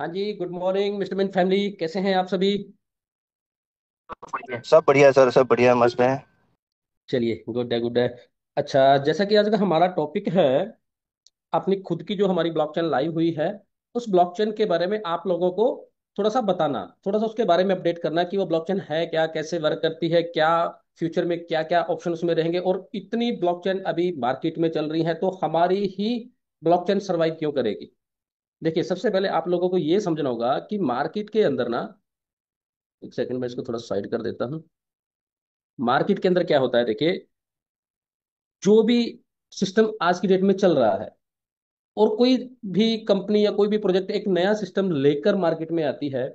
हाँ जी, good morning mister मिन family, कैसे हैं आप सभी। सब बढ़िया सर, सब बढ़िया, मस्त है। चलिए, गुड है गुड है। अच्छा, जैसा कि आज का हमारा टॉपिक है, अपनी खुद की जो हमारी ब्लॉकचेन लाई हुई है, उस ब्लॉकचेन के बारे में आप लोगों को थोड़ा सा बताना, थोड़ा सा उसके बारे में अपडेट करना कि वो ब्लॉकचेन है क्या, कैसे वर्क करती है, क्या फ्यूचर में क्या क्या ऑप्शन उसमें रहेंगे, और इतनी ब्लॉकचेन अभी मार्केट में चल रही है तो हमारी ही ब्लॉकचेन सर्वाइव क्यों करेगी। देखिए, सबसे पहले आप लोगों को ये समझना होगा कि मार्केट के अंदर ना, एक सेकंड में इसको थोड़ा साइड कर देता हूँ। मार्केट के अंदर क्या होता है, देखिए, जो भी सिस्टम आज की डेट में चल रहा है, और कोई भी कंपनी या कोई भी प्रोजेक्ट एक नया सिस्टम लेकर मार्केट में आती है,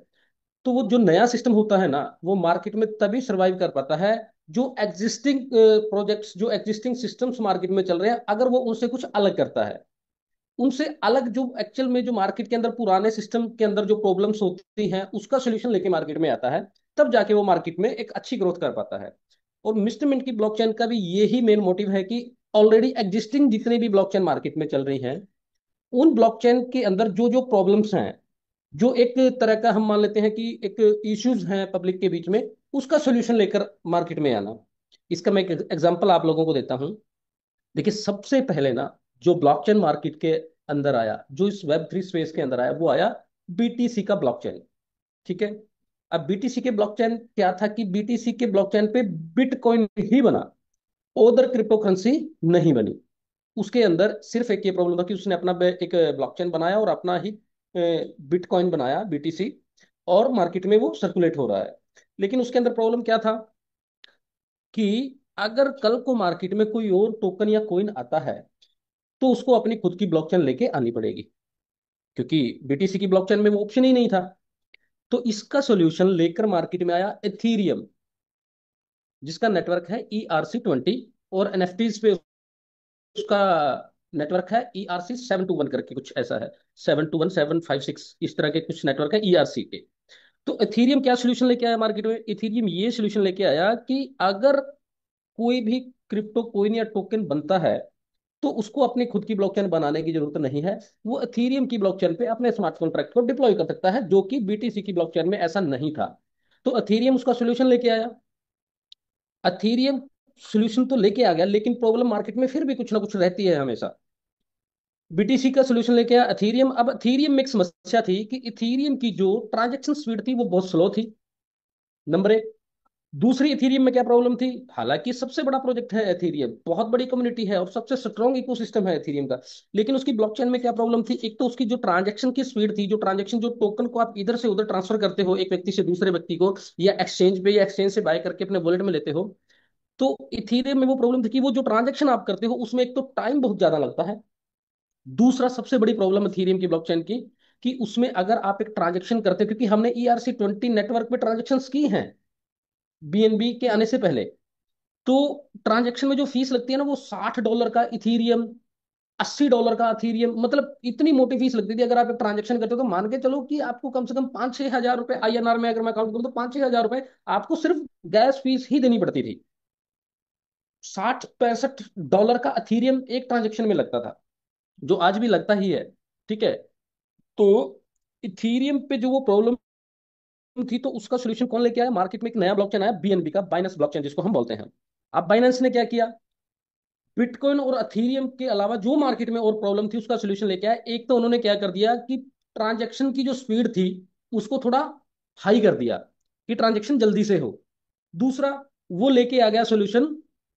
तो वो जो नया सिस्टम होता है ना, वो मार्केट में तभी सरवाइव कर पाता है जो एग्जिस्टिंग प्रोजेक्ट्स, जो एग्जिस्टिंग सिस्टम्स मार्केट में चल रहे हैं, अगर वो उनसे कुछ अलग करता है। उनसे अलग जो एक्चुअल में जो मार्केट के अंदर पुराने सिस्टम के अंदर जो प्रॉब्लम्स होती हैं, उसका सोल्यूशन लेके मार्केट में आता है, तब जाके वो मार्केट में एक अच्छी ग्रोथ कर पाता है। और मिस्टर मिंट की ब्लॉकचेन का भी यही मेन मोटिव है कि ऑलरेडी एग्जिस्टिंग जितने भी ब्लॉकचेन मार्केट में चल रही हैं, उन ब्लॉकचेन के अंदर जो जो प्रॉब्लम्स हैं, जो एक तरह का हम मान लेते हैं कि एक इश्यूज हैं पब्लिक के बीच में, उसका सोल्यूशन लेकर मार्केट में आना। इसका मैं एक एग्जांपल आप लोगों को देता हूं। देखिए, सबसे पहले ना, जो ब्लॉकचेन मार्केट के अंदर आया, जो इस वेब 3 स्पेस के अंदर आया, वो आया बीटीसी का ब्लॉकचेन। ठीक है। अब बीटीसी के ब्लॉकचेन क्या था कि बीटीसी के ब्लॉकचेन पे बिटकॉइन ही बना, अदर क्रिप्टो करेंसी नहीं बनी। उसके अंदर सिर्फ एक ये प्रॉब्लम था कि उसने अपना एक ब्लॉकचेन बनाया और अपना ही बिटकॉइन बनाया, बीटीसी, और मार्केट में वो सर्कुलेट हो रहा है। लेकिन उसके अंदर प्रॉब्लम क्या था कि अगर कल को मार्केट में कोई और टोकन या कोइन आता है, तो उसको अपनी खुद की ब्लॉकचेन लेके आनी पड़ेगी, क्योंकि बीटीसी की ब्लॉकचेन में वो ऑप्शन ही नहीं था। तो इसका सॉल्यूशन लेकर मार्केट में आया एथीरियम, जिसका नेटवर्क है ERC20, और एनएफटीज पे उसका नेटवर्क है ERC 721 करके कुछ ऐसा है, 721 756, इस तरह के कुछ नेटवर्क है ERC के। तो एथीरियम क्या सोल्यूशन लेके आया मार्केट में, एथीरियम ये सोल्यूशन लेके आया कि अगर कोई भी क्रिप्टो कोइन या टोकन बनता है, तो उसको अपनी खुद की ब्लॉकचेन बनाने की जरूरत नहीं है। वो एथीरियम की ब्लॉकचेन पे अपने स्मार्ट कॉन्ट्रैक्ट को डिप्लॉय कर सकता है, जो कि बीटीसी की ब्लॉकचेन में ऐसा नहीं था। तो एथीरियम उसका सोल्यूशन लेके आया। एथीरियम सोल्यूशन तो लेके आ गया, लेकिन प्रॉब्लम मार्केट में फिर भी कुछ ना कुछ रहती है हमेशा। बीटीसी का सोल्यूशन लेके आया एथीरियम। अब एथीरियम में एक समस्या थी कि एथीरियम की जो ट्रांजेक्शन स्पीड थी वो बहुत स्लो थी, नंबर एक। दूसरी, इथीरियम में क्या प्रॉब्लम थी, हालांकि सबसे बड़ा प्रोजेक्ट है एथीरियम, बहुत बड़ी कम्युनिटी है और सबसे स्ट्रॉन्ग इकोसिस्टम है एथीरियम का, लेकिन उसकी ब्लॉकचेन में क्या प्रॉब्लम थी, एक तो उसकी जो ट्रांजैक्शन की स्पीड थी, जो ट्रांजैक्शन, जो टोकन को आप इधर से उधर ट्रांसफर करते हो एक व्यक्ति से दूसरे व्यक्ति को, या एक्सचेंज पे या एक्सचेंज से बाय करके अपने वॉलेट में लेते हो, तो इथीरियम में वो प्रॉब्लम थी कि वो जो ट्रांजैक्शन आप करते हो उसमें एक तो टाइम बहुत ज्यादा लगता है। दूसरा, सबसे बड़ी प्रॉब्लम इथीरियम की ब्लॉकचेन की, कि उसमें अगर आप एक ट्रांजेक्शन करते हो, क्योंकि हमने ERC20 नेटवर्क पे ट्रांजेक्शन की हैं बीएनबी के आने से पहले, तो ट्रांजैक्शन में जो फीस लगती है ना, वो $60 का इथीरियम, $80 का इथीरियम, मतलब इतनी मोटी फीस लगती थी। अगर आप एक ट्रांजैक्शन करते हो तो मान के चलो कि आपको कम से कम 5-6 हजार रुपए INR में अगर मैं काउंट करूँ तो 5-6 हजार रुपए आपको सिर्फ गैस फीस ही देनी पड़ती थी। $60-65 का इथीरियम एक ट्रांजेक्शन में लगता था, जो आज भी लगता ही है। ठीक है। तो इथीरियम पे जो वो प्रॉब्लम थी, तो उसका सोल्यूशन कौन लेके आया, मार्केट में एक नया ब्लॉकचेन आया बीएनबी का, बाइनेंस ब्लॉकचेन जिसको हम बोलते हैं। अब बाइनेंस ने क्या किया, बिटकॉइन और अथीरियम के अलावा जो मार्केट में और प्रॉब्लम थी उसका सोल्यूशन लेके आया। एक तो उन्होंने क्या कर दिया कि ट्रांजैक्शन की जो स्पीड थी उसको थोड़ा हाई कर दिया, कि ट्रांजैक्शन जल्दी से हो। दूसरा, वो लेके आ गया सोल्यूशन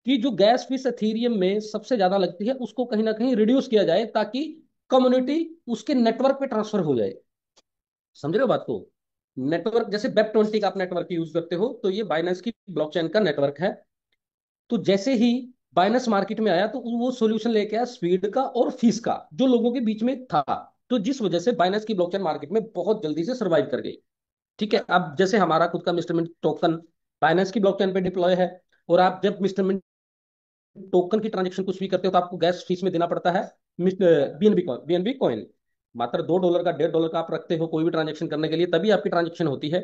कि जो गैस फीस एथीरियम में सबसे ज्यादा लगती है उसको कहीं ना कहीं रिड्यूस किया जाए, ताकि कम्युनिटी उसके नेटवर्क पे ट्रांसफर हो जाए। समझ रहे हो बात को। नेटवर्क जैसे वेब 20 का आप नेटवर्क यूज करते हो, तो ये बाइनेंस की ब्लॉकचेन का नेटवर्क है। तो जैसे ही बाइनेंस मार्केट में आया, तो वो सॉल्यूशन लेके आया स्पीड का और फीस का, जो लोगों के बीच में था। तो जिस वजह से बाइनेंस की ब्लॉकचेन मार्केट में बहुत जल्दी से सर्वाइव कर गई। ठीक है। अब जैसे हमारा खुद का मिस्टर मिंट टोकन बाइनेंस की ब्लॉकचेन पे डिप्लॉय है, और आप जब मिस्टर मिंट टोकन की ट्रांजेक्शन कुछ भी करते हो तो आपको गैस फीस में देना पड़ता है बीएनबी कॉइन। मात्र $2 का, $1.5 का आप रखते हो कोई भी ट्रांजेक्शन करने के लिए, तभी आपकी ट्रांजेक्शन होती है।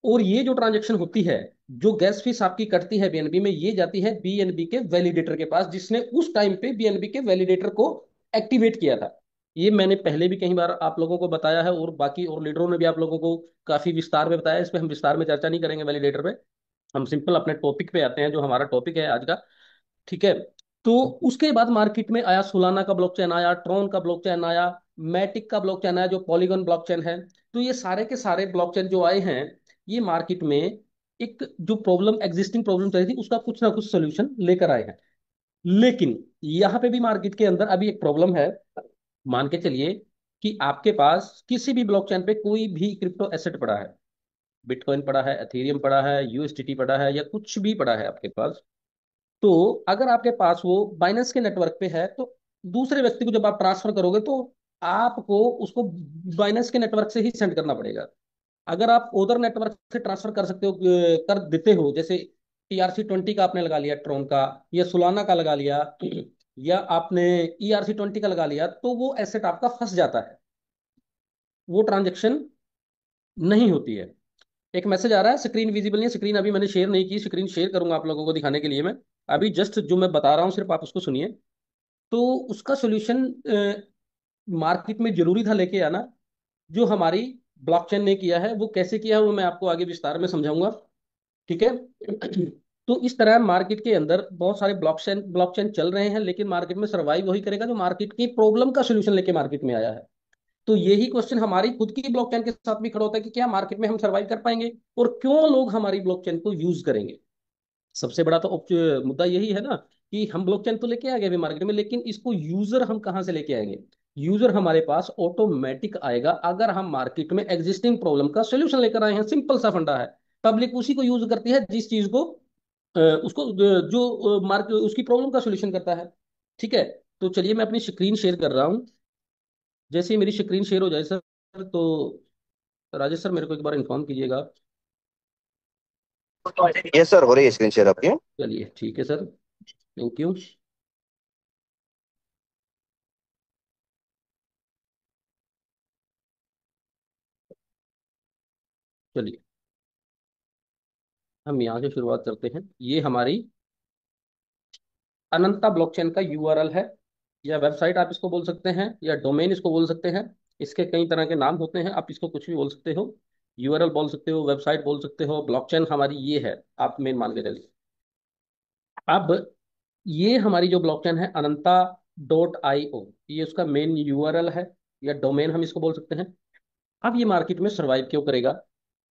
और ये जो ट्रांजेक्शन होती है, जो गैस फीस आपकी कटती है बीएनबी में, ये जाती है बीएनबी के वैलिडेटर के पास, जिसने उस टाइम पे बीएनबी के वैलिडेटर को एक्टिवेट किया था। ये मैंने पहले भी कई बार आप लोगों को बताया है, और बाकी और लीडरों ने भी आप लोगों को काफी विस्तार में बताया। इस पे हम विस्तार में चर्चा नहीं करेंगे वैलिडेटर पे। हम सिंपल अपने टॉपिक पे आते हैं, जो हमारा टॉपिक है आज का। ठीक है। तो उसके बाद मार्केट में आया, सोलाना का ब्लॉकचेन आया, ट्रॉन का ब्लॉकचेन आया, मैटिक का ब्लॉकचेन आया, जो पॉलीगॉन ब्लॉकचेन है। तो ये सारे के सारे ब्लॉकचेन जो आए हैं, ये मार्केट में एक जो प्रॉब्लम, एग्जिस्टिंग प्रॉब्लम चल रही थी, उसका कुछ ना कुछ सोल्यूशन लेकर आए हैं। लेकिन यहाँ पे भी मार्केट के अंदर अभी एक प्रॉब्लम है। मान के चलिए कि आपके पास किसी भी ब्लॉकचेन पे कोई भी क्रिप्टो एसेट पड़ा है, बिटकॉइन पड़ा है, एथेरियम पड़ा है, यूएसडीटी पड़ा है, या कुछ भी पड़ा है आपके पास। तो अगर आपके पास वो बाइनेंस के नेटवर्क पे है, तो दूसरे व्यक्ति को जब आप ट्रांसफर करोगे, तो आपको उसको बाइनेंस के नेटवर्क से ही सेंड करना पड़ेगा। अगर आप उधर नेटवर्क से ट्रांसफर कर सकते हो, कर देते हो, जैसे ERC-20 का आपने लगा लिया ट्रोन का, या सुलाना का लगा लिया, या आपने ERC-20 का लगा लिया, तो वो एसेट आपका फंस जाता है, वो ट्रांजेक्शन नहीं होती है। एक मैसेज आ रहा है, स्क्रीन विजिबल नहीं है। स्क्रीन अभी मैंने शेयर नहीं की, स्क्रीन शेयर करूंगा आप लोगों को दिखाने के लिए मैं। अभी जस्ट जो मैं बता रहा हूँ सिर्फ आप उसको सुनिए। तो उसका सोल्यूशन मार्केट में जरूरी था लेके आना, जो हमारी ब्लॉकचेन ने किया है। वो कैसे किया है वो मैं आपको आगे विस्तार में समझाऊंगा। ठीक है। तो इस तरह मार्केट के अंदर बहुत सारे ब्लॉकचेन ब्लॉकचेन चल रहे हैं, लेकिन मार्केट में सर्वाइव वही करेगा जो मार्केट की प्रॉब्लम का सोल्यूशन लेके मार्केट में आया है। तो यही क्वेश्चन हमारी खुद की ब्लॉकचेन के साथ भी खड़ा होता है कि क्या मार्केट में हम सर्वाइव कर पाएंगे, और क्यों लोग हमारी ब्लॉकचेन को यूज करेंगे। सबसे बड़ा तो मुद्दा यही है ना, कि हम ब्लॉकचेन तो लेके आ गए अभी मार्केट में, लेकिन इसको यूजर हम कहाँ से लेके आएंगे। यूजर हमारे पास ऑटोमेटिक आएगा अगर हम मार्केट में एग्जिस्टिंग प्रॉब्लम का सोल्यूशन लेकर आए हैं। सिंपल सा फंडा है। पब्लिक उसी को यूज करती है जिस चीज को उसको जो मार्केट उसकी प्रॉब्लम का सोल्यूशन करता है। ठीक है। तो चलिए मैं अपनी स्क्रीन शेयर कर रहा हूँ। जैसे ही मेरी स्क्रीन शेयर हो जाए सर, तो राजेश सर मेरे को एक बार इन्फॉर्म कीजिएगा। ये सर हो रही है स्क्रीन शेयर आपकी। चलिए ठीक है सर, थैंक यू। चलिए हम यहाँ से शुरुआत करते हैं। ये हमारी अनंता ब्लॉकचेन का यूआरएल है, या वेबसाइट आप इसको बोल सकते हैं, या डोमेन इसको बोल सकते हैं। इसके कई तरह के नाम होते हैं, आप इसको कुछ भी बोल सकते हो। यूआरएल बोल सकते हो, वेबसाइट बोल सकते हो, ब्लॉकचेन हमारी ये है, आप मेन मान के चलिए। अब ये हमारी जो ब्लॉकचेन है अनंता.io, ये उसका मेन यूआरएल है, या डोमेन हम इसको बोल सकते हैं। अब ये मार्केट में सरवाइव क्यों करेगा,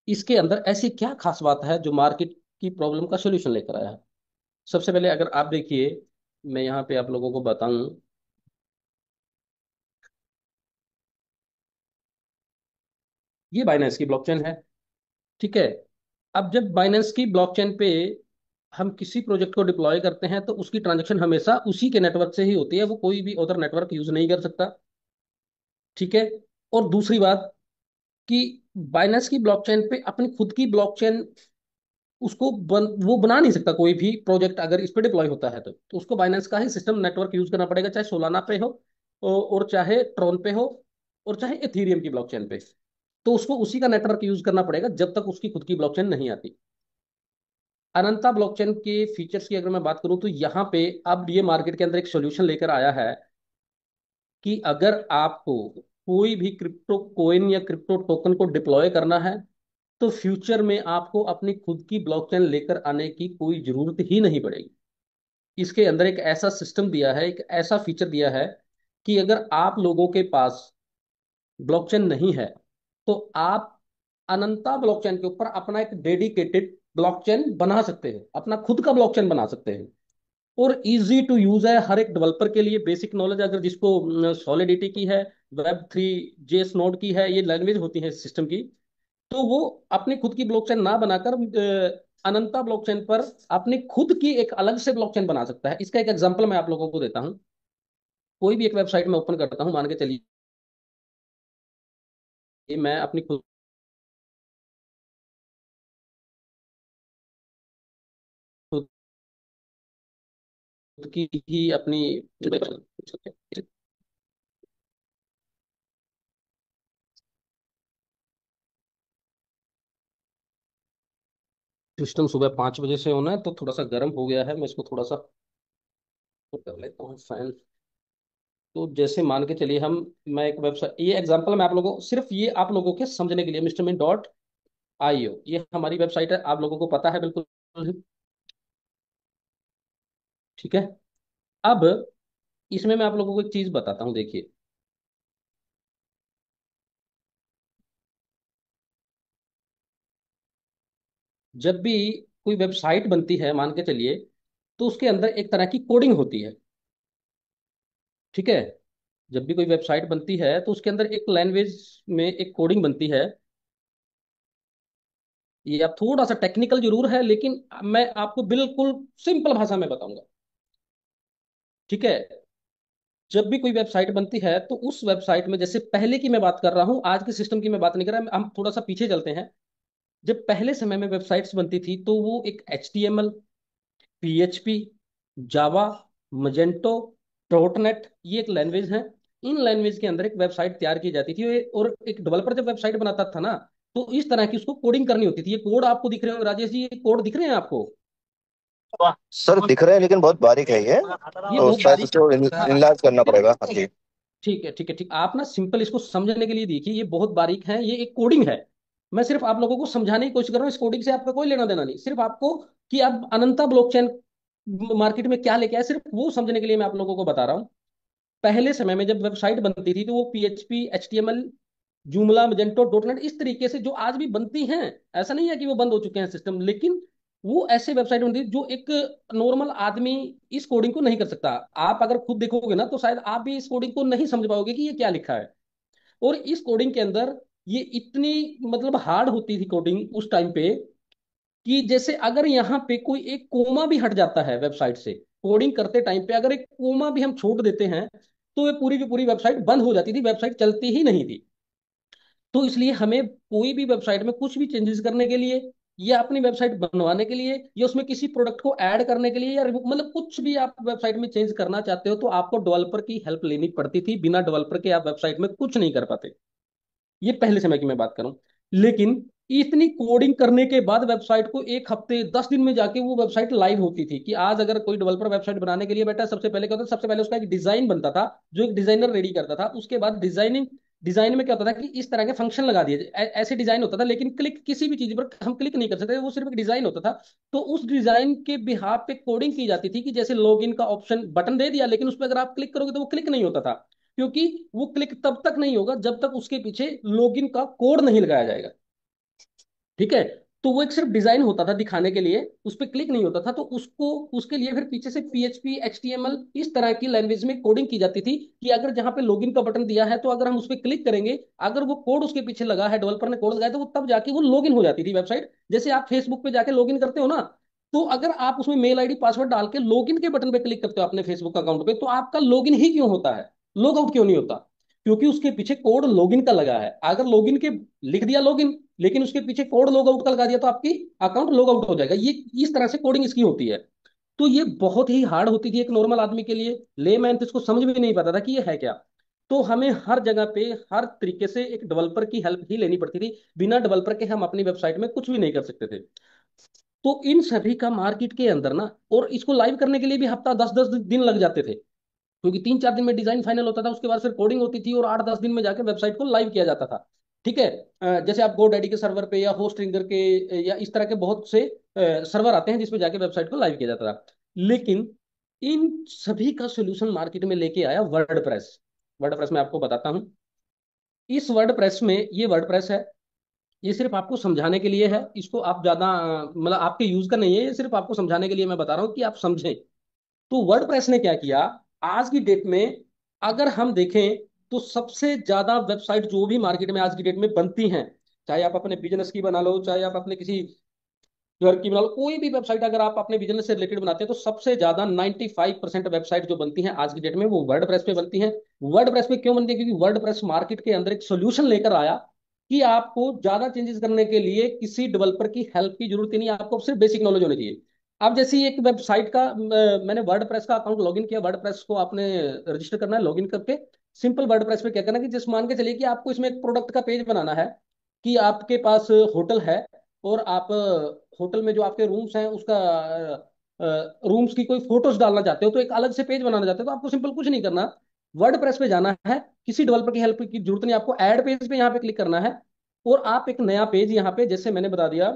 इसके अंदर ऐसी क्या खास बात है जो मार्केट की प्रॉब्लम का सोल्यूशन लेकर आया है। सबसे पहले अगर आप देखिए, मैं यहाँ पे आप लोगों को बताऊं, ये बाइनेंस की ब्लॉकचेन है। ठीक है। अब जब बाइनेंस की ब्लॉकचेन पे हम किसी प्रोजेक्ट को डिप्लॉय करते हैं, तो उसकी ट्रांजैक्शन हमेशा उसी के नेटवर्क से ही होती है, वो कोई भी अदर नेटवर्क यूज नहीं कर सकता। ठीक है। और दूसरी बात कि बाइनेंस की ब्लॉकचेन पे अपनी खुद की ब्लॉकचेन वो बना नहीं सकता कोई भी प्रोजेक्ट। अगर इस पे डिप्लॉय होता है तो उसको बाइनेंस का ही सिस्टम नेटवर्क यूज करना पड़ेगा, चाहे सोलाना पे हो, और चाहे ट्रॉन पे हो, और चाहे एथीरियम की ब्लॉकचेन पे। तो उसको उसी का नेटवर्क यूज करना पड़ेगा जब तक उसकी खुद की ब्लॉकचेन नहीं आती। अनंता ब्लॉकचेन के फीचर्स की अगर मैं बात करूं, तो यहाँ पे अब ये मार्केट के अंदर एक सोल्यूशन लेकर आया है कि अगर आपको कोई भी क्रिप्टो कोइन या क्रिप्टो टोकन को डिप्लॉय करना है, तो फ्यूचर में आपको अपनी खुद की ब्लॉकचेन लेकर आने की कोई जरूरत ही नहीं पड़ेगी। इसके अंदर एक ऐसा सिस्टम दिया है, एक ऐसा फीचर दिया है कि अगर आप लोगों के पास ब्लॉकचेन नहीं है, तो आप अनंता ब्लॉकचेन के ऊपर अपना एक डेडिकेटेड ब्लॉकचेन बना सकते हैं, अपना खुद का ब्लॉकचेन बना सकते हैं। और इजी टू यूज है हर एक डेवलपर के लिए। बेसिक नॉलेज अगर जिसको सॉलिडिटी की है, Web3 जेएस नोड की है, ये लैंग्वेज होती है सिस्टम की, तो वो अपनी खुद की ब्लॉकचेन ना बनाकर अनंता ब्लॉकचेन पर अपनी खुद की एक अलग से ब्लॉकचेन बना सकता है। इसका एक एग्जांपल मैं आप लोगों को देता हूँ। कोई भी एक वेबसाइट में ओपन करता हूँ, मान के चलिए मैं अपनी खुद की ही अपनी सिस्टम सुबह 5 बजे से होना है, तो थोड़ा सा गर्म हो गया है, मैं इसको थोड़ा सा कर लेता हूँ फैन। तो जैसे मान के चलिए हम, मैं एक वेबसाइट, ये एग्जांपल मैं आप लोगों, सिर्फ ये आप लोगों के समझने के लिए, Mrmin.io, ये हमारी वेबसाइट है, आप लोगों को पता है बिल्कुल। ठीक है। अब इसमें मैं आप लोगों को एक चीज बताता हूँ, देखिए। जब भी कोई वेबसाइट बनती है, मान के चलिए, तो उसके अंदर एक तरह की कोडिंग होती है। ठीक है। जब भी कोई वेबसाइट बनती है तो उसके अंदर एक लैंग्वेज में एक कोडिंग बनती है। ये अब थोड़ा सा टेक्निकल जरूर है, लेकिन मैं आपको बिल्कुल सिंपल भाषा में बताऊंगा। ठीक है। जब भी कोई वेबसाइट बनती है तो उस वेबसाइट में, जैसे पहले की मैं बात कर रहा हूं, आज के सिस्टम की मैं बात नहीं कर रहा, हम थोड़ा सा पीछे चलते हैं। जब पहले समय में वेबसाइट्स बनती थी तो वो एक HTML, PHP, जावा, मजेंटो, डॉटनेट, ये एक लैंग्वेज है। इन लैंग्वेज के अंदर एक वेबसाइट तैयार की जाती थी, और एक डेवलपर जब वेबसाइट बनाता था ना, तो इस तरह की उसको कोडिंग करनी होती थी। ये कोड आपको दिख रहे होंगे राजेश जी, ये कोड दिख रहे हैं आपको? सर दिख रहे हैं लेकिन बहुत बारीक है ये, ये तो बहुत शायद बारीक। इसको हाँ, इनलार्ज करना पड़ेगा। हाँ जी। ठीक है, ठीक है, ठीक। आप ना सिंपल इसको समझने के लिए देखिए, ये बहुत बारीक है, ये एक कोडिंग है। मैं सिर्फ आप लोगों को समझाने की कोशिश कर रहा हूँ, इस कोडिंग से आपका कोई लेना देना नहीं, सिर्फ आपको कि अब अनंता ब्लॉकचेन मार्केट में क्या लेके आया, सिर्फ वो समझने के लिए मैं आप लोगों को बता रहा हूँ। पहले समय में जब वेबसाइट बनती थी तो वो PHP, HTML, Joomla, Magento, dot net, इस तरीके से जो आज भी बनती हैं। ऐसा नहीं है कि वो बंद हो चुके हैं सिस्टम, लेकिन वो ऐसे वेबसाइट बनती है जो एक नॉर्मल आदमी इस कोडिंग को नहीं कर सकता। आप अगर खुद देखोगे ना तो शायद आप भी इस कोडिंग को नहीं समझ पाओगे कि ये क्या लिखा है। और इस कोडिंग के अंदर ये इतनी मतलब हार्ड होती थी कोडिंग उस टाइम पे, कि जैसे अगर यहाँ पे कोई एक कोमा भी हट जाता है वेबसाइट से, कोडिंग करते टाइम पे अगर एक कोमा भी हम छोड़ देते हैं, तो ये पूरी की पूरी वेबसाइट बंद हो जाती थी, वेबसाइट चलती ही नहीं थी। तो इसलिए हमें कोई भी वेबसाइट में कुछ भी चेंजेस करने के लिए, या अपनी वेबसाइट बनवाने के लिए, या उसमें किसी प्रोडक्ट को ऐड करने के लिए, या मतलब कुछ भी आप वेबसाइट में चेंज करना चाहते हो, तो आपको डेवलपर की हेल्प लेनी पड़ती थी। बिना डेवलपर के आप वेबसाइट में कुछ नहीं कर पाते। ये पहले समय की मैं बात करूं। लेकिन इतनी कोडिंग करने के बाद वेबसाइट को एक हफ्ते 10 दिन में जाके वो वेबसाइट लाइव होती थी। कि आज अगर कोई डेवलपर वेबसाइट बनाने के लिए बैठा, सबसे पहले क्या होता था, सबसे पहले उसका एक डिजाइन बनता था, जो एक डिजाइनर रेडी करता था। उसके बाद डिजाइन में क्या होता था कि इस तरह के फंक्शन लगा दिए, ऐसे डिजाइन होता था, लेकिन क्लिक किसी भी चीज पर हम क्लिक नहीं कर सकते, वो सिर्फ एक डिजाइन होता था। तो उस डिजाइन के बिहाफ पे कोडिंग की जाती थी, कि जैसे लॉगिन का ऑप्शन बटन दे दिया, लेकिन उस पर अगर आप क्लिक करोगे तो वो क्लिक नहीं होता था। क्योंकि वो क्लिक तब तक नहीं होगा जब तक उसके पीछे लॉगिन का कोड नहीं लगाया जाएगा। ठीक है। तो वो एक सिर्फ डिजाइन होता था दिखाने के लिए, उस पर क्लिक नहीं होता था। तो उसको, उसके लिए फिर पीछे से PHP, HTML, इस तरह की लैंग्वेज में कोडिंग की जाती थी, कि अगर जहां पे लॉगिन का बटन दिया है तो अगर हम उस पर क्लिक करेंगे, अगर वो कोड उसके पीछे लगा है, डेवलपर ने कोड लगाया, तो वो तब जाके वो लॉगिन हो जाती थी वेबसाइट। जैसे आप फेसबुक पे जाके लॉगिन करते हो ना, तो अगर आप उसमें मेल ID पासवर्ड डाल के लॉगिन के बटन पे क्लिक करते हो अपने फेसबुक अकाउंट पे, तो आपका लॉगिन ही क्यों होता है, लॉग आउट क्यों नहीं होता? क्योंकि उसके पीछे कोड लॉगिन का लगा है। अगर लॉगिन के लिख दिया लॉगिन, लेकिन उसके पीछे कोड लॉग आउट का लगा दिया, तो आपकी अकाउंट लॉग आउट हो जाएगा। ये इस तरह से कोडिंग इसकी होती है। तो ये बहुत ही हार्ड होती थी एक नॉर्मल आदमी के लिए, लेमैन तो इसको समझ भी नहीं पाता था कि ये है क्या। तो हमें हर जगह पे, हर तरीके से एक डेवलपर की हेल्प ही लेनी पड़ती थी। बिना डेवलपर के हम अपनी वेबसाइट में कुछ भी नहीं कर सकते थे। तो इन सभी का मार्केट के अंदर ना, और इसको लाइव करने के लिए भी हफ्ता 10-10 दिन लग जाते थे, क्योंकि 3-4 दिन में डिजाइन फाइनल होता था, उसके बाद फिर कोडिंग होती थी, और 8-10 दिन में जाके वेबसाइट को लाइव किया जाता था। ठीक है। जैसे आप GoDaddy के सर्वर पे, या होस्टिंगर के, या इस तरह के बहुत से सर्वर आते हैं जिसपे जाके वेबसाइट को लाइव किया जाता था। लेकिन इन सभी का सोल्यूशन मार्केट में लेके आया वर्डप्रेस। वर्डप्रेस मैं आपको बताता हूँ। इस वर्डप्रेस में, ये वर्डप्रेस है, ये सिर्फ आपको समझाने के लिए है, इसको आप ज्यादा मतलब आपके यूज का नहीं है, ये सिर्फ आपको समझाने के लिए मैं बता रहा हूँ कि आप समझें। तो वर्डप्रेस ने क्या किया, आज की डेट में अगर हम देखें, तो सबसे ज्यादा वेबसाइट जो भी मार्केट में आज की डेट में बनती हैं, चाहे आप अपने बिजनेस की बना लो, चाहे आप अपने किसी घर की बना लो, कोई भी वेबसाइट अगर आप अपने बिजनेस से रिलेटेड बनाते हैं, तो सबसे ज्यादा 95% वेबसाइट जो बनती हैं आज की डेट में, वो वर्डप्रेस पे बनती हैं। वर्डप्रेस पे क्यों बनती है? क्योंकि वर्डप्रेस मार्केट के अंदर एक सोल्यूशन लेकर आया, कि आपको ज्यादा चेंजेस करने के लिए किसी डेवलपर की हेल्प की जरूरत ही नहीं, आपको सिर्फ बेसिक नॉलेज होनी चाहिए। अब जैसे एक वेबसाइट का मैंने वर्डप्रेस का अकाउंट लॉगिन किया, वर्डप्रेस को आपने रजिस्टर करना है लॉगिन करके। सिंपल वर्डप्रेस पे क्या करना है, कि जस्ट मान के चलिए कि आपको इसमें एक प्रोडक्ट का पेज बनाना है, कि आपके पास होटल है, और आप होटल में जो आपके रूम्स हैं उसका रूम्स की कोई फोटोज डालना चाहते हो, तो एक अलग से पेज बनाना चाहते हो, तो आपको सिंपल कुछ नहीं करना। वर्डप्रेस पे जाना है, किसी डेवलपर की हेल्प की जरूरत नहीं, आपको ऐड पेज पे यहाँ पे क्लिक करना है, और आप एक नया पेज यहाँ पे, जैसे मैंने बता दिया,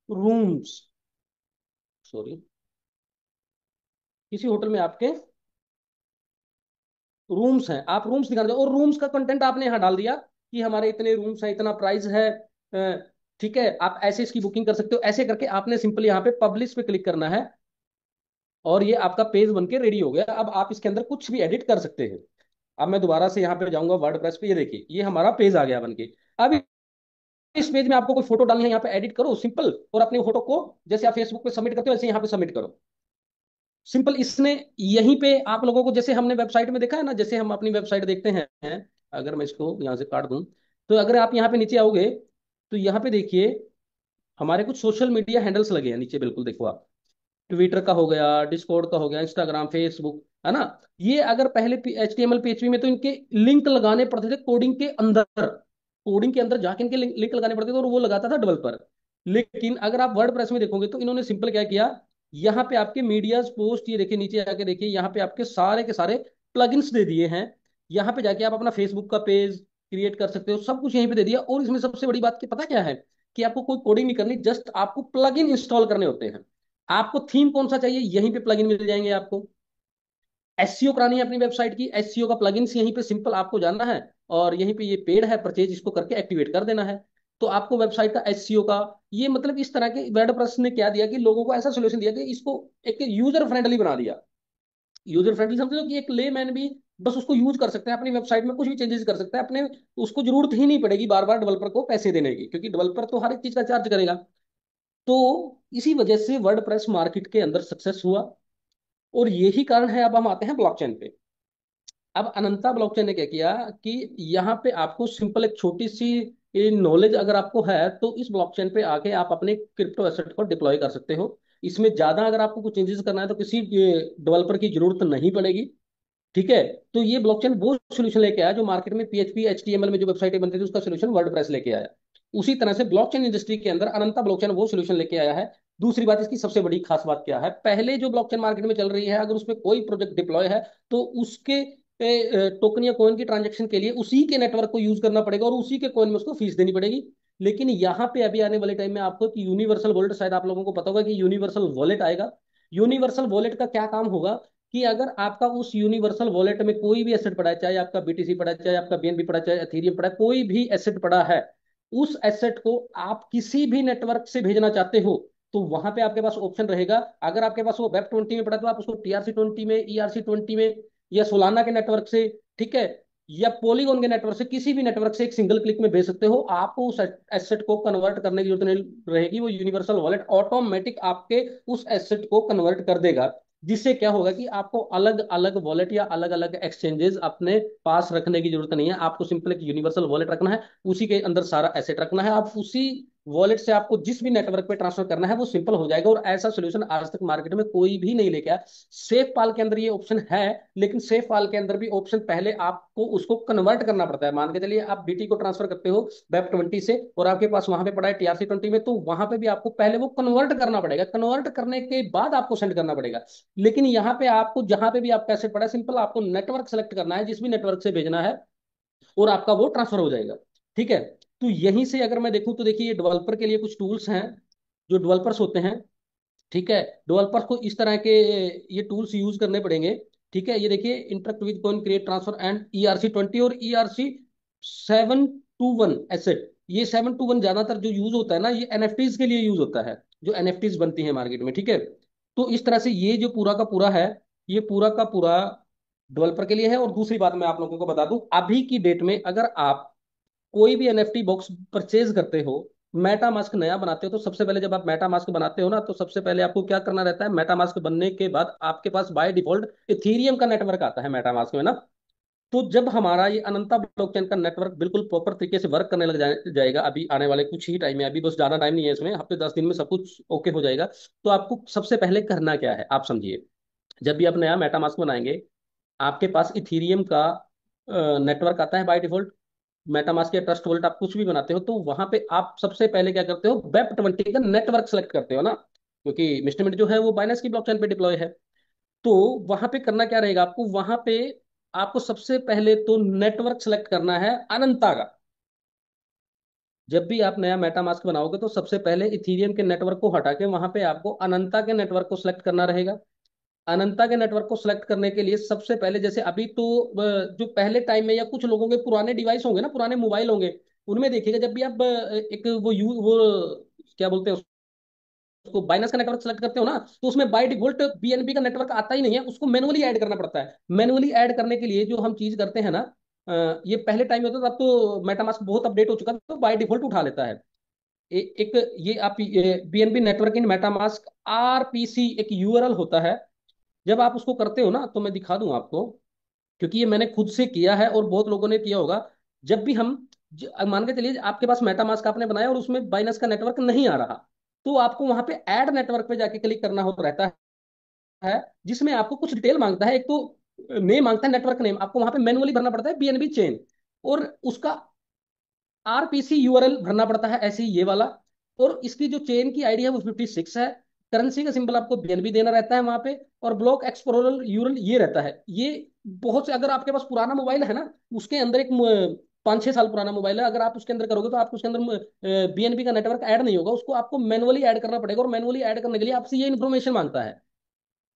रूम्स, सॉरी, किसी होटल में आपके रूम्स हैं, आप रूम्स दिखाना चाहो, और रूम्स का कंटेंट आपने यहाँ डाल दिया कि हमारे इतने रूम्स हैं, इतना प्राइस है, ठीक है, आप ऐसे इसकी बुकिंग कर सकते हो, ऐसे करके आपने सिंपल यहाँ पे पब्लिश पे क्लिक करना है, और ये आपका पेज बन के रेडी हो गया। अब आप इसके अंदर कुछ भी एडिट कर सकते हैं। अब मैं दोबारा से यहाँ पे जाऊंगा वर्डप्रेस पे, ये देखिए ये हमारा पेज आ गया बन के। अब इस पेज में आपको कोई फोटो डालनी है, यहाँ पे एडिट करो सिंपल, और अपनी फोटो को जैसे आप फेसबुक पे सबमिट करते हो वैसे यहाँ पे सबमिट करो, सिंपल। इसने यहीं पे आप लोगों को, जैसे हमने वेबसाइट में देखा है ना, जैसे हम अपनी वेबसाइट देखते हैं, अगर मैं इसको यहाँ से काट दूं, तो अगर आप यहाँ पे नीचे आओगे, तो यहाँ पे देखिए हमारे कुछ सोशल मीडिया हैंडल्स लगे हैं नीचे, बिल्कुल देखो आप, ट्विटर का हो गया, डिस्कॉर्ड का हो गया, इंस्टाग्राम, फेसबुक, है ना। ये अगर पहले HTML PHP में तो इनके लिंक लगाने पड़ते थे कोडिंग के अंदर जाके इनके लिंक लगाने पड़ते थे, और वो लगाता था डेवलपर। लेकिन अगर आप वर्डप्रेस में देखोगे तो इन्होंने सिंपल क्या किया, यहाँ पे आपके मीडियाज पोस्ट, ये देखिए नीचे आके देखिए, यहाँ पे आपके सारे के सारे प्लगइन्स दे दिए हैं। यहाँ पे जाके आप अपना फेसबुक का पेज क्रिएट कर सकते हो, सब कुछ यहीं पे दे दिया। और इसमें सबसे बड़ी बात की पता क्या है, कि आपको कोई कोडिंग नहीं करनी, जस्ट आपको प्लगइन इंस्टॉल करने होते हैं। आपको थीम कौन सा चाहिए, यहीं पे प्लगइन मिल जाएंगे आपको। एसईओ करानी है अपनी वेबसाइट की, एसईओ का प्लगइन्स यहीं पे सिंपल आपको जाना है, और यहीं पे ये पेड है परचेज, इसको करके एक्टिवेट कर देना है। तो आपको वेबसाइट का एसईओ का, ये मतलब इस तरह के वर्डप्रेस ने क्या दिया कि लोगों को ऐसा सोल्यूशन दिया कि इसको एक यूजर फ्रेंडली बना दिया। यूजर फ्रेंडली समझ लो कि एक लेमैन भी बस उसको यूज कर सकते हैं, अपनी वेबसाइट में कुछ भी चेंजेस कर सकता है अपने, उसको जरूरत ही नहीं पड़ेगी बार बार डेवलपर को पैसे देने की, क्योंकि डेवलपर तो हर एक चीज का चार्ज करेगा। तो इसी वजह से वर्डप्रेस मार्केट के अंदर सक्सेस हुआ, और यही कारण है। अब हम आते हैं ब्लॉकचेन पे। अब अनंता ब्लॉकचेन ने क्या किया, कि यहाँ पे आपको सिंपल एक छोटी सी नॉलेज अगर आपको है, तो इस ब्लॉकचेन पे आके आप अपने क्रिप्टो एसेट को डिप्लॉय कर सकते हो। इसमें ज्यादा अगर आपको कुछ चेंजेस करना है तो किसी डेवलपर की जरूरत नहीं पड़ेगी, ठीक है। तो ये ब्लॉकचेन वो सोल्यूशन लेके आया जो मार्केट में PHP HTML में जो वेबसाइटें बनती थी उसका सोल्यूशन वर्डप्रेस लेके आया। उसी तरह से ब्लॉकचेन इंडस्ट्री के अंदर अनंता ब्लॉकचेन वो सोल्यूशन लेके आया है। दूसरी बात, इसकी सबसे बड़ी खास बात क्या है, पहले जो ब्लॉकचेन मार्केट में चल रही है, अगर उसमें कोई प्रोजेक्ट डिप्लॉय है, तो उसके टोकन या कॉइन की ट्रांजेक्शन के लिए उसी के नेटवर्क को यूज करना पड़ेगा, और उसी के कॉइन में उसको फीस देनी पड़ेगी। लेकिन यहाँ पे अभी आने वाले टाइम में आपको कि यूनिवर्सल वॉलेट, शायद आप लोगों को पता होगा कि यूनिवर्सल वॉलेट आएगा। यूनिवर्सल वॉलेट का क्या काम होगा, कि अगर आपका उस यूनिवर्सल वॉलेट में कोई भी एसेट पड़ा है, चाहे आपका BTC पड़ा है, चाहे आपका BNB पड़ा है, चाहे एथेरियम पड़ा है, कोई भी एसेट पड़ा है, उस एसेट को आप किसी भी नेटवर्क से भेजना चाहते हो, तो वहां पे आपके पास ऑप्शन रहेगा। अगर आपके पास वो वेब 20 में पड़ा है, तो आप उसको TRC 20 में, ERC 20 में, या सोलाना के नेटवर्क से, ठीक है, या पॉलीगॉन के नेटवर्क से, किसी भी नेटवर्क से एक सिंगल क्लिक में भेज सकते हो। आपको उस एसेट को कन्वर्ट करने की जरूरत नहीं रहेगी, वो यूनिवर्सल वॉलेट ऑटोमेटिक आपके उस एसेट को कन्वर्ट कर देगा। जिससे क्या होगा कि आपको अलग अलग वॉलेट या अलग अलग एक्सचेंजेस अपने पास रखने की जरूरत नहीं है, आपको सिंपल एक यूनिवर्सल वॉलेट रखना है, उसी के अंदर सारा एसेट रखना है, आप उसी वॉलेट से आपको जिस भी नेटवर्क पे ट्रांसफर करना है वो सिंपल हो जाएगा। और ऐसा सोल्यूशन आज तक मार्केट में कोई भी नहीं लेके आया। सेफ पाल के अंदर ये ऑप्शन है, लेकिन सेफ पाल के अंदर भी ऑप्शन पहले आपको उसको कन्वर्ट करना पड़ता है। मान के चलिए आप BT को ट्रांसफर करते हो वेब 20 से, और आपके पास वहां पे पड़ा है TRC 20 में, तो वहां पे भी आपको पहले वो कन्वर्ट करना पड़ेगा, कन्वर्ट करने के बाद आपको सेंड करना पड़ेगा। लेकिन यहाँ पे आपको जहां पे भी आपका एसेट पड़ा है, सिंपल आपको नेटवर्क सेलेक्ट करना है, जिस भी नेटवर्क से भेजना है, और आपका वो ट्रांसफर हो जाएगा, ठीक है। तो यहीं से अगर मैं देखूं तो देखिए, ये डेवलपर के लिए कुछ टूल्स हैं, जो डेवलपर्स होते हैं, ठीक है, डेवलपर्स को इस तरह के ये टूल्स यूज करने पड़ेंगे, ठीक है। ये देखिए, interact with coin create transfer and ERC 20 और ERC 721 एसेट। ये 721 ज्यादातर जो यूज होता है ना, ये NFTs के लिए यूज होता है, जो NFTs बनती है मार्केट में, ठीक है। तो इस तरह से ये जो पूरा का पूरा है, ये पूरा का पूरा डेवलपर के लिए है। और दूसरी बात मैं आप लोगों को बता दूं, अभी की डेट में अगर आप कोई भी NFT बॉक्स परचेज करते हो, मेटा मास्क नया बनाते हो, तो सबसे पहले जब आप मेटा मास्क बनाते हो ना, तो सबसे पहले आपको क्या करना रहता है, मेटा मास्क बनने के बाद आपके पास बाय डिफॉल्ट इथीरियम का नेटवर्क आता है मेटा मास्क में ना। तो जब हमारा ये अनंता ब्लॉकचेन का नेटवर्क बिल्कुल प्रॉपर तरीके से वर्क करने लग जाएगा, अभी आने वाले कुछ ही टाइम में, अभी बस ज्यादा टाइम नहीं है इसमें, हफ्ते 10 दिन में सब कुछ ओके हो जाएगा। तो आपको सबसे पहले करना क्या है, आप समझिए। जब भी आप नया मेटा मास्क बनाएंगे, आपके पास इथीरियम का नेटवर्क आता है बाय डिफॉल्ट। मेटामास्क या ट्रस्ट वॉलेट आप कुछ भी बनाते हो, तो वहां पे आप सबसे पहले क्या करते हो, वेब 20 का नेटवर्क सेलेक्ट करते हो ना, क्योंकि मिस्टरमिंट जो है वो बाइनेंस की ब्लॉकचेन पे डिप्लॉय है। तो वहां पे करना क्या रहेगा आपको, वहां पे आपको सबसे पहले तो नेटवर्क सेलेक्ट करना है अनंता का। जब भी आप नया मेटामास्क बनाओगे तो सबसे पहले इथीरियम के नेटवर्क को हटा के वहां पे आपको अनंता के नेटवर्क को सिलेक्ट करना रहेगा। अनंता के नेटवर्क को सिलेक्ट करने के लिए सबसे पहले, जैसे अभी तो जो पहले टाइम में या कुछ लोगों के पुराने डिवाइस होंगे ना, पुराने मोबाइल होंगे, उनमें देखिएगा जब भी आप एक वो क्या बोलते हैं उसको, बाइनस का नेटवर्क सेलेक्ट करते हो ना, तो उसमें बाय डिफॉल्ट बीएनबी का नेटवर्क आता ही नहीं है, उसको मैनुअली ऐड करना पड़ता है। मैनुअली ऐड करने के लिए जो हम चीज करते हैं ना, ये पहले टाइम में होता था, अब तो मेटामास्क बहुत अपडेट हो चुका है, तो बाय डिफॉल्ट उठा लेता है। एक ये आप बीएनबी नेटवर्क इन मेटामास्क आरपीसी एक यूआरएल होता है। जब आप उसको करते हो ना, तो मैं दिखा दूं आपको, क्योंकि ये मैंने खुद से किया है और बहुत लोगों ने किया होगा। जब भी हम मान के चलिए आपके पास मेटामास्क आपने बनाया और उसमें बाइनस का नेटवर्क नहीं आ रहा, तो आपको वहां पे ऐड नेटवर्क पे जाके क्लिक करना हो रहता है, जिसमें आपको कुछ डिटेल मांगता है। एक तो नेम मांगता है, नेटवर्क नेम आपको वहां पे मैनुअली भरना पड़ता है, बीएनबी चेन, और उसका आरपीसी यूआरएल भरना पड़ता है, ऐसे ही ये वाला। और इसकी जो चेन की आईडी है वो 56 है। करेंसी का सिंबल आपको बीएनबी देना रहता है वहां पे। और ब्लॉक एक्सप्लोरर यूआरएल ये रहता है। ये बहुत से, अगर आपके पास पुराना मोबाइल है ना, उसके अंदर एक 5-6 साल पुराना मोबाइल है, अगर आप उसके अंदर करोगे तो आपको उसके अंदर बीएनबी का नेटवर्क ऐड नहीं होगा, उसको आपको मैनुअली ऐड करना पड़ेगा। और मैनुअली ऐड करने के लिए आपसे ये इन्फॉर्मेशन मांगता है,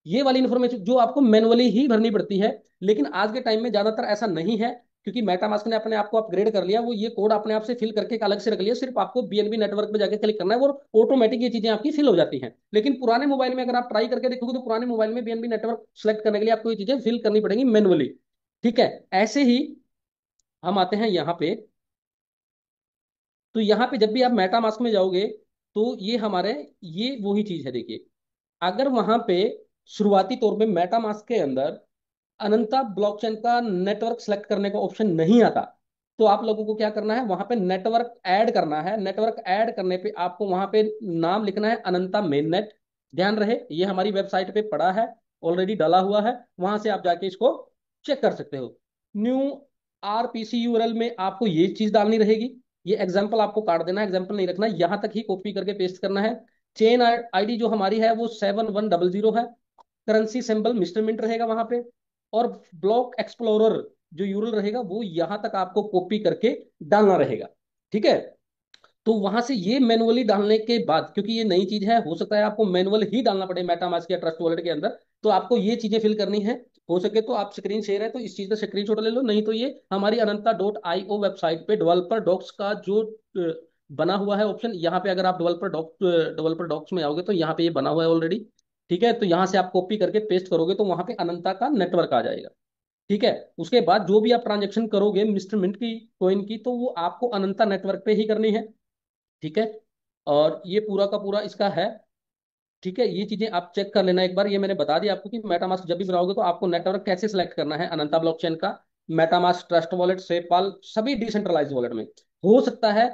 ये वाली इन्फॉर्मेशन जो आपको मैनुअली ही भरनी पड़ती है। लेकिन आज के टाइम में ज्यादातर ऐसा नहीं है, क्योंकि मेटामास्क ने अपने आप को अपग्रेड कर लिया। वो ये कोड अपने आप से फिल करके एक अलग से रख लिया, सिर्फ आपको बीएनबी नेटवर्क पे जाके क्लिक करना है, वो ऑटोमेटिक ये चीजें आपकी फिल हो जाती हैं। लेकिन पुराने मोबाइल में अगर आप ट्राई करके देखोगे, तो पुराने मोबाइल में बीएनबी नेटवर्क सेलेक्ट करने के लिए आपको ये चीजें फिल करनी पड़ेंगी मैनुअली। ठीक है। ऐसे ही हम आते हैं यहाँ पे। तो यहाँ पे जब भी आप मेटामास्क में जाओगे, तो ये हमारे, ये वही चीज है, देखिए। अगर वहां पे शुरुआती तौर पे मेटामास्क के अंदर अनंता ब्लॉकचेन का नेटवर्क सेलेक्ट करने का ऑप्शन नहीं आता, तो आप लोगों को क्या करना है, वहां पे नेटवर्क ऐड करना है। नेटवर्क ऐड करने पे आपको वहां पे नाम लिखना है अनंता मेन नेट। ध्यान रहे, ये हमारी वेबसाइट पे पड़ा है, ऑलरेडी डाला हुआ है, वहां से आप जाके इसको चेक कर सकते हो। न्यू आरपीसी यूआरएल में आपको ये चीज डालनी रहेगी। ये एग्जाम्पल आपको काट देना है, एग्जाम्पल नहीं रखना, यहां तक ही कॉपी करके पेस्ट करना है। चेन आईडी जो हमारी है वो 7100 है। करेंसी सिंबल मिस्टर मिंट रहेगा वहां पे। और ब्लॉक एक्सप्लोरर जो यूरल रहेगा वो यहां तक आपको कॉपी करके डालना रहेगा। ठीक है। तो वहां से ये मैनुअली डालने के बाद, क्योंकि ये नई चीज है, हो सकता है आपको मैनुअल ही डालना पड़े मेटामास्क या ट्रस्ट वॉलेट के अंदर, तो आपको ये चीजें फिल करनी है। हो सके तो आप स्क्रीन शेयर है तो इस चीज का स्क्रीनशॉट ले लो, नहीं तो ये हमारी अनंता.io वेबसाइट पे डेवलपर डॉक्स का जो बना हुआ है ऑप्शन, यहाँ पे अगर आप डेवलपर डॉक्स में आओगे तो यहाँ पे ये बना हुआ है ऑलरेडी। ठीक है। तो यहाँ से आप कॉपी करके पेस्ट करोगे तो वहां पे अनंता का नेटवर्क आ जाएगा। ठीक है। उसके बाद जो भी आप ट्रांजेक्शन करोगे मिस्टर मिंट की कॉइन की, तो वो आपको अनंता नेटवर्क पे ही करनी है। ठीक है। और ये पूरा का पूरा इसका है। ठीक है। ये चीजें आप चेक कर लेना एक बार। ये मैंने बता दिया आपको कि मेटामास्क जब भी बनाओगे तो आपको नेटवर्क कैसे सिलेक्ट करना है अनंता ब्लॉकचेन का, मेटामास्क, ट्रस्ट वॉलेट, सेपाल, सभी डिसेंट्रलाइज वॉलेट में। हो सकता है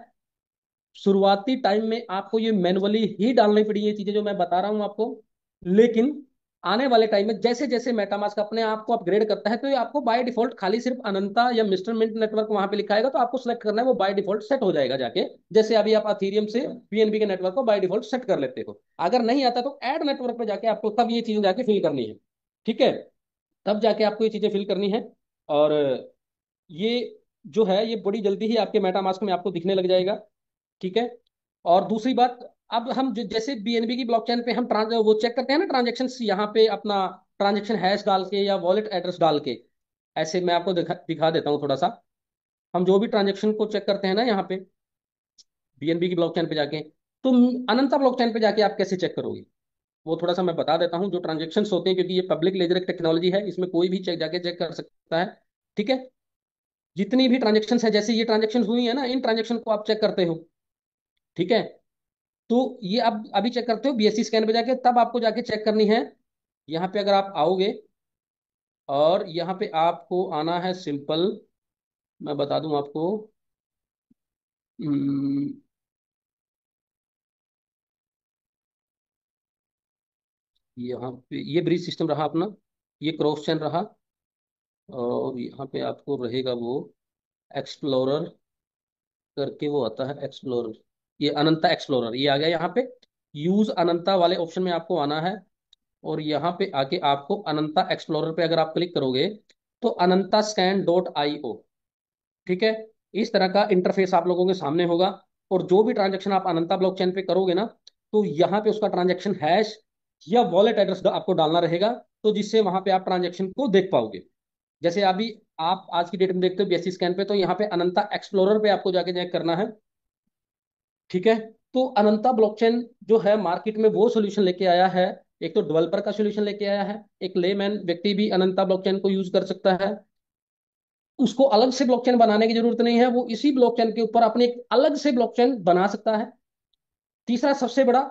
शुरुआती टाइम में आपको ये मैनुअली ही डालनी पड़ी ये चीजें जो मैं बता रहा हूं आपको, लेकिन आने वाले टाइम में जैसे जैसे मेटामास्क अपने आप को अपग्रेड करता है, तो ये आपको बाय डिफॉल्ट खाली सिर्फ अनंता या मिस्टर मिंट नेटवर्क वहां पे लिखा आएगा, तो आपको सेलेक्ट करना है, वो बाय डिफॉल्ट सेट हो जाएगा जाके। जैसे अभी आप अथीरियम से बीएनबी के नेटवर्क को बाय डिफॉल्ट सेट कर लेते हो। अगर नहीं आता तो ऐड नेटवर्क पे जाके आपको तब ये चीजें जाके फिल करनी है। ठीक है। तब जाके आपको ये चीजें फिल करनी है। और ये जो है ये बड़ी जल्दी ही आपके मेटामास्क में आपको दिखने लग जाएगा। ठीक है। और दूसरी बात, अब हम जैसे बीएनबी की ब्लॉकचेन पे हम वो चेक करते हैं ना ट्रांजेक्शन, यहाँ पे अपना ट्रांजेक्शन हैश डाल के या वॉलेट एड्रेस डाल के, ऐसे मैं आपको दिखा देता हूँ थोड़ा सा। हम जो भी ट्रांजेक्शन को चेक करते हैं ना यहाँ पे बीएनबी की ब्लॉकचेन पे जाके, तो अनंता ब्लॉकचेन पे जाके आप कैसे चेक करोगे, वो थोड़ा सा मैं बता देता हूँ। जो ट्रांजेक्शन होते हैं, क्योंकि ये पब्लिक लेजर टेक्नोलॉजी है, इसमें कोई भी चेक जाके चेक कर सकता है। ठीक है। जितनी भी ट्रांजेक्शन है, जैसे ये ट्रांजेक्शन हुई है ना, इन ट्रांजेक्शन को आप चेक करते हो। ठीक है। तो ये अब अभी चेक करते हो बीएससी स्कैन पे जाके, तब आपको जाके चेक करनी है। यहाँ पे अगर आप आओगे और यहाँ पे आपको आना है सिंपल, मैं बता दूं आपको। हम्म, यहाँ पे ये ब्रिज सिस्टम रहा अपना, ये क्रॉस चेन रहा, और यहाँ पे आपको रहेगा वो एक्सप्लोरर करके, वो आता है एक्सप्लोरर, ये अनंता एक्सप्लोरर, ये आ गया यहाँ पे। यूज अनंता वाले ऑप्शन में आपको आना है, और यहाँ पे आके आपको अनंता एक्सप्लोरर पे अगर आप क्लिक करोगे, तो अनंता स्कैन डॉट आई ओ, ठीक है। इस तरह का इंटरफेस आप लोगों के सामने होगा। और जो भी ट्रांजेक्शन आप अनंता ब्लॉकचेन पे करोगे ना, तो यहाँ पे उसका ट्रांजेक्शन हैश या वॉलेट एड्रेस आपको डालना रहेगा, तो जिससे वहां पे आप ट्रांजेक्शन को देख पाओगे। जैसे अभी आप आज की डेट में देखते हो बीएससी स्कैन पे, तो यहाँ पे अनंता एक्सप्लोरर पे आपको जाके चेक करना है, ठीक है। तो अनंता ब्लॉकचेन जो है मार्केट में वो सोल्यूशन लेके आया है। एक तो डेवलपर का सोल्यूशन लेके आया है, एक लेमैन व्यक्ति भी अनंता ब्लॉकचेन को यूज कर सकता है। उसको अलग से ब्लॉकचेन बनाने की जरूरत नहीं है, वो इसी ब्लॉकचेन के ऊपर अपने एक अलग से ब्लॉकचेन बना सकता है। तीसरा सबसे बड़ा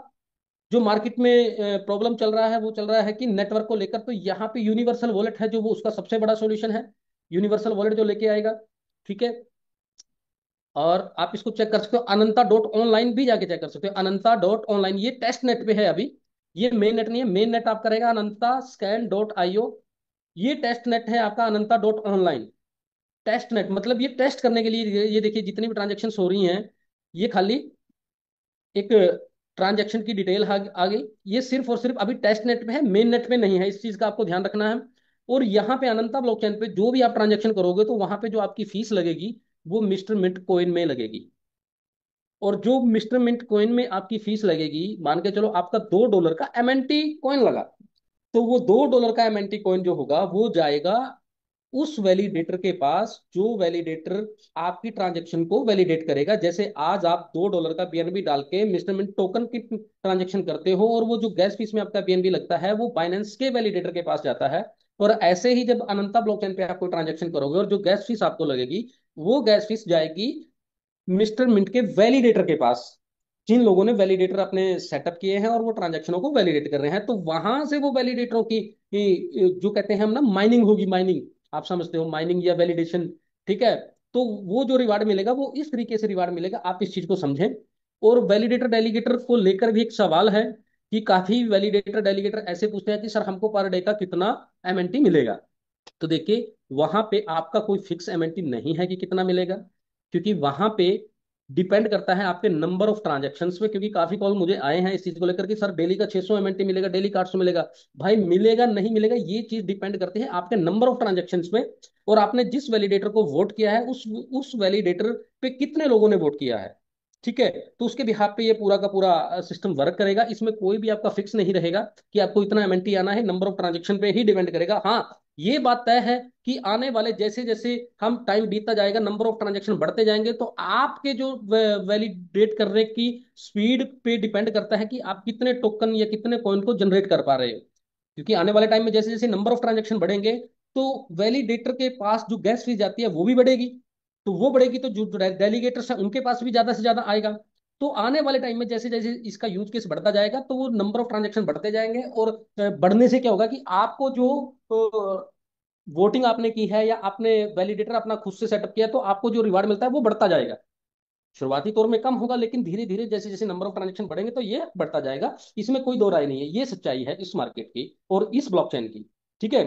जो मार्केट में प्रॉब्लम चल रहा है, वो चल रहा है कि नेटवर्क को लेकर। तो यहाँ पे यूनिवर्सल वॉलेट है जो वो उसका सबसे बड़ा सॉल्यूशन है, यूनिवर्सल वॉलेट जो लेके आएगा, ठीक है। और आप इसको चेक कर सकते हो, अनंता डॉट ऑनलाइन भी जाके चेक कर सकते हो। अनंता डॉट ऑनलाइन ये टेस्ट नेट पे है अभी, ये मेन नेट नहीं है। मेन नेट आपका रहेगा अनंता स्कैन डॉट आईओ। ये टेस्ट नेट है आपका अनंता डॉट ऑनलाइन। टेस्ट नेट मतलब ये टेस्ट करने के लिए, ये देखिए जितनी भी ट्रांजेक्शन हो रही हैं, ये खाली एक ट्रांजैक्शन की डिटेल आ गई। ये सिर्फ और सिर्फ अभी टेस्ट नेट पे है, मेन नेट पे नहीं है, इस चीज का आपको ध्यान रखना है। और यहाँ पे अनंता ब्लॉकचेन पे जो भी आप ट्रांजैक्शन करोगे, तो वहां पे जो आपकी फीस लगेगी वो मिस्टर मिंट कॉइन में लगेगी। और जो मिस्टर मिंट कॉइन में आपकी फीस लगेगी, मान के चलो आपका $2 का एमएनटी कॉइन लगा, तो वो $2 का एमएनटी कॉइन जो होगा वो जाएगा उस वैलिडेटर के पास, जो वैलिडेटर आपकी ट्रांजेक्शन को वैलिडेट करेगा। जैसे आज आप $2 का बीएनबी डाल के मिस्टर मिंट टोकन की ट्रांजेक्शन करते हो, और वो जो गैस फीस में आपका बीएनबी लगता है वो बाइनेंस के वैलिडेटर के पास जाता है। और ऐसे ही जब अनंता ब्लॉकचेन पे आप कोई ट्रांजेक्शन करोगे और जो गैस फीस आपको लगेगी, वो गैस फीस जाएगी मिस्टर मिंट के वैलिडेटर के पास, जिन लोगों ने वैलिडेटर अपने सेटअप किए हैं और वो ट्रांजैक्शनों को वैलिडेट कर रहे हैं। तो वहां से वो वैलिडेटरों की जो कहते हैं हम ना, माइनिंग होगी, माइनिंग, आप समझते हो माइनिंग या वैलिडेशन, ठीक है। तो वो जो रिवार्ड मिलेगा वो इस तरीके से रिवार्ड मिलेगा, आप इस चीज को समझें। और वैलिडेटर डेलीगेटर को लेकर भी एक सवाल है कि काफी वैलिडेटर डेलीगेटर ऐसे पूछते हैं कि सर हमको पर डे का कितना एमएनटी मिलेगा। तो देखिए वहां पे आपका कोई फिक्स एमएनटी नहीं है कि कितना मिलेगा, क्योंकि वहां पे डिपेंड करता है आपके नंबर ऑफ ट्रांजेक्शन्स पे। क्योंकि काफी कॉल मुझे आए हैं इस चीज को लेकर कि सर डेली का 600 एमएनटी मिलेगा, डेली का 800 मिलेगा। भाई मिलेगा नहीं मिलेगा ये चीज डिपेंड करती है आपके नंबर ऑफ ट्रांजेक्शन्स पे, और आपने जिस वैलिडेटर को वोट किया है उस वैलिडेटर पे कितने लोगों ने वोट किया है, ठीक है। तो उसके बिहाफ पे ये पूरा का पूरा सिस्टम वर्क करेगा। इसमें कोई भी आपका फिक्स नहीं रहेगा कि आपको इतना एमएनटी आना है, नंबर ऑफ ट्रांजेक्शन पे ही डिपेंड करेगा। हाँ, ये बात तय है कि आने वाले जैसे जैसे हम टाइम बीतता जाएगा, नंबर ऑफ ट्रांजेक्शन बढ़ते जाएंगे, तो आपके जो वैलिडेट करने की स्पीड पे डिपेंड करता है कि आप कितने टोकन या कितने कॉइन को जनरेट कर पा रहे हो। क्योंकि आने वाले टाइम में जैसे जैसे नंबर ऑफ ट्रांजेक्शन बढ़ेंगे, तो वैलिडेटर के पास जो गैस फीस जाती है वो भी बढ़ेगी। तो वो बढ़ेगी तो जो डेलीगेटर्स है उनके पास भी ज्यादा से ज्यादा आएगा। तो आने वाले टाइम में जैसे जैसे इसका यूज केस बढ़ता जाएगा, तो वो नंबर ऑफ ट्रांजेक्शन बढ़ते जाएंगे। और बढ़ने से क्या होगा कि आपको जो वोटिंग आपने की है या आपने वैलिडेटर अपना खुद से सेटअप किया, तो आपको जो रिवार्ड मिलता है वो बढ़ता जाएगा। शुरुआती तौर में कम होगा, लेकिन धीरे धीरे जैसे जैसे नंबर ऑफ ट्रांजेक्शन बढ़ेंगे तो ये बढ़ता जाएगा। इसमें कोई दो राय नहीं है, ये सच्चाई है इस मार्केट की और इस ब्लॉकचेन की, ठीक है।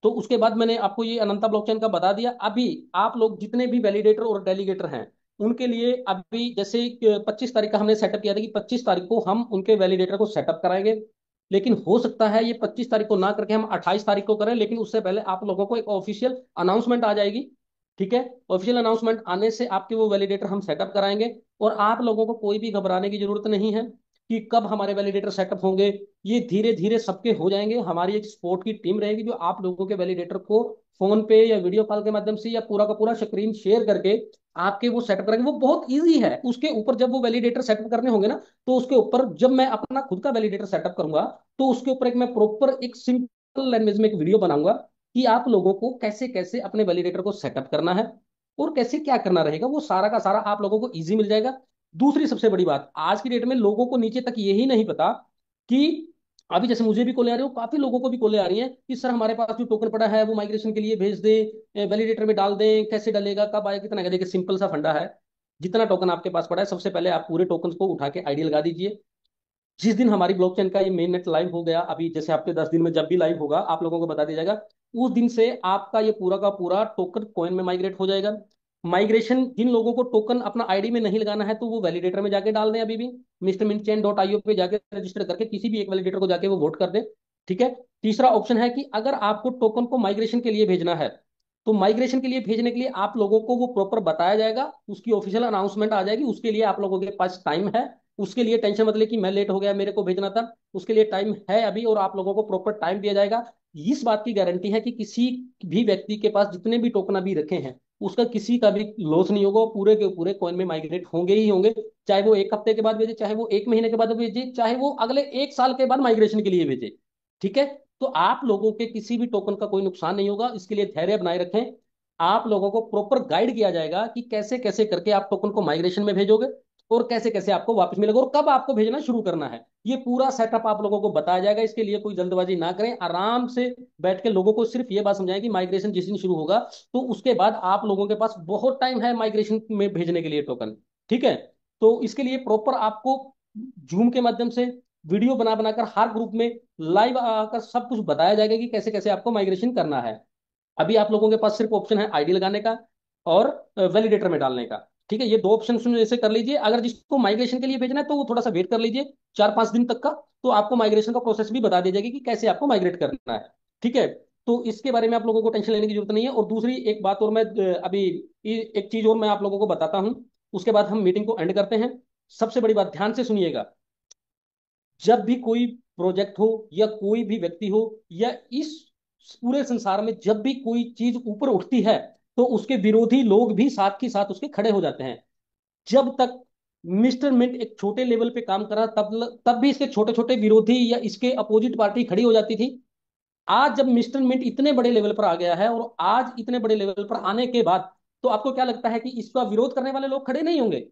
तो उसके बाद मैंने आपको ये अनंता ब्लॉकचेन का बता दिया। अभी आप लोग जितने भी वैलिडेटर और डेलीगेटर हैं, उनके लिए अभी जैसे 25 तारीख का हमने सेटअप किया था कि 25 तारीख को हम उनके वैलिडेटर को सेटअप कराएंगे। लेकिन हो सकता है ये 25 तारीख को ना करके हम 28 तारीख को करें, लेकिन उससे पहले आप लोगों को एक ऑफिशियल अनाउंसमेंट आ जाएगी, ठीक है। ऑफिशियल अनाउंसमेंट आने से आपके वो वैलिडेटर हम सेटअप कराएंगे। और आप लोगों को कोई भी घबराने की जरूरत नहीं है कि कब हमारे वैलिडेटर सेटअप होंगे। ये धीरे धीरे सबके हो जाएंगे। हमारी एक सपोर्ट की टीम रहेगी जो आप लोगों के वैलिडेटर को फोन पे या वीडियो कॉल के माध्यम से या पूरा का पूरा स्क्रीन शेयर करके आपके वो सेटअप करेंगे। वो बहुत इजी है। उसके ऊपर जब वो वैलिडेटर सेटअप करने होंगे ना, तो उसके ऊपर जब मैं अपना खुद का वैलिडेटर सेटअप करूंगा, तो उसके ऊपर एक मैं प्रॉपर एक सिंपल लैंग्वेज में एक वीडियो बनाऊंगा कि आप लोगों को कैसे कैसे अपने वैलिडेटर को सेटअप करना है और कैसे क्या करना रहेगा। वो सारा का सारा आप लोगों को इजी मिल जाएगा। दूसरी सबसे बड़ी बात, आज की डेट में लोगों को नीचे तक यही नहीं पता कि अभी जैसे मुझे भी कॉलें आ रही हो, काफी लोगों को भी कॉलें आ रही हैं कि सर हमारे पास जो टोकन पड़ा है वो माइग्रेशन के लिए भेज दें, वैलिडेटर में डाल दें, कैसे डलेगा, कब आएगा, कितना आएगा। देखिए सिंपल सा फंडा है। जितना टोकन आपके पास पड़ा है, सबसे पहले आप पूरे टोकन को उठा के आईडी लगा दीजिए। जिस दिन हमारी ब्लॉकचेन का ये मेन नेट लाइव हो गया, अभी जैसे हफ्ते 10 दिन में जब भी लाइव होगा आप लोगों को बता दिया जाएगा, उस दिन से आपका ये पूरा का पूरा टोकन कॉइन में माइग्रेट हो जाएगा। माइग्रेशन जिन लोगों को टोकन अपना आईडी में नहीं लगाना है, तो वो वैलिडेटर में जाके डाल दें। अभी भी mister mint chain dot IO पे जाके रजिस्टर करके किसी भी एक वैलिडेटर को जाके वो वोट कर दें, ठीक है। तीसरा ऑप्शन है कि अगर आपको टोकन को माइग्रेशन के लिए भेजना है, तो माइग्रेशन के लिए भेजने के लिए आप लोगों को वो प्रॉपर बताया जाएगा, उसकी ऑफिशियल अनाउंसमेंट आ जाएगी, उसके लिए आप लोगों के पास टाइम है। उसके लिए टेंशन मत ले कि मैं लेट हो गया, मेरे को भेजना था। उसके लिए टाइम है अभी, और आप लोगों को प्रॉपर टाइम दिया जाएगा। इस बात की गारंटी है कि किसी भी व्यक्ति के पास जितने भी टोकन अभी रखे हैं, उसका किसी का भी लॉस नहीं होगा, वो पूरे के पूरे कॉइन में माइग्रेट होंगे ही होंगे। चाहे वो एक हफ्ते के बाद भेजे, चाहे वो एक महीने के बाद भेजे, चाहे वो अगले एक साल के बाद माइग्रेशन के लिए भेजे। ठीक है। तो आप लोगों के किसी भी टोकन का कोई नुकसान नहीं होगा, इसके लिए धैर्य बनाए रखें। आप लोगों को प्रॉपर गाइड किया जाएगा कि कैसे कैसे करके आप टोकन को माइग्रेशन में भेजोगे, और कैसे कैसे आपको वापस मिलेगा, और कब आपको भेजना शुरू करना है। ये पूरा सेटअप आप लोगों को बताया जाएगा। इसके लिए कोई जल्दबाजी ना करें, आराम से बैठ के लोगों को सिर्फ ये बात समझाएं कि माइग्रेशन जिस दिन शुरू होगा, तो उसके बाद आप लोगों के पास बहुत टाइम है माइग्रेशन में भेजने के लिए टोकन। ठीक है। तो इसके लिए प्रॉपर आपको जूम के माध्यम से वीडियो बना बनाकर हर ग्रुप में लाइव आकर सब कुछ बताया जाएगा कि कैसे कैसे आपको माइग्रेशन करना है। अभी आप लोगों के पास सिर्फ ऑप्शन है आईडी लगाने का और वैलिडेटर में डालने का। ठीक है, ये दो ऑप्शन ऐसे कर लीजिए। अगर जिसको माइग्रेशन के लिए भेजना है तो वो थोड़ा सा वेट कर लीजिए 4-5 दिन तक का, तो आपको माइग्रेशन का प्रोसेस भी बता दी जाएगी कि कैसे आपको माइग्रेट करना है। ठीक है। तो इसके बारे में आप लोगों को टेंशन लेने की जरूरत नहीं है। और दूसरी एक बात और मैं अभी एक चीज और मैं आप लोगों को बताता हूं, उसके बाद हम मीटिंग को एंड करते हैं। सबसे बड़ी बात ध्यान से सुनिएगा। जब भी कोई प्रोजेक्ट हो या कोई भी व्यक्ति हो, या इस पूरे संसार में जब भी कोई चीज ऊपर उठती है, तो उसके विरोधी लोग भी साथ ही साथ उसके खड़े हो जाते हैं। जब तक मिस्टर मिंट एक छोटे लेवल पे काम कर रहा, तब भी इसके छोटे छोटे विरोधी या इसके अपोजिट पार्टी खड़ी हो जाती थी। आज जब मिस्टर मिंट इतने बड़े लेवल पर आ गया है, और आज इतने बड़े लेवल पर आने के बाद, तो आपको क्या लगता है कि इसका विरोध करने वाले लोग खड़े नहीं होंगे?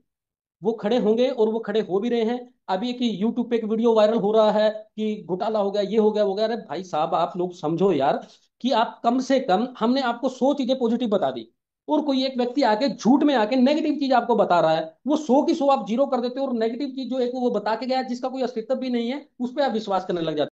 वो खड़े होंगे, और वो खड़े हो भी रहे हैं। अभी एक यूट्यूब पे एक वीडियो वायरल हो रहा है कि घोटाला हो गया, ये हो गया, वो गया। अरे भाई साहब, आप लोग समझो यार कि आप कम से कम, हमने आपको 100 चीजें पॉजिटिव बता दी, और कोई एक व्यक्ति आके झूठ में आके नेगेटिव चीज आपको बता रहा है, वो 100 की 100 आप जीरो कर देते हो, और नेगेटिव चीज जो एक वो बता के गया जिसका कोई अस्तित्व भी नहीं है, उस पर आप विश्वास करने लग जाते हो।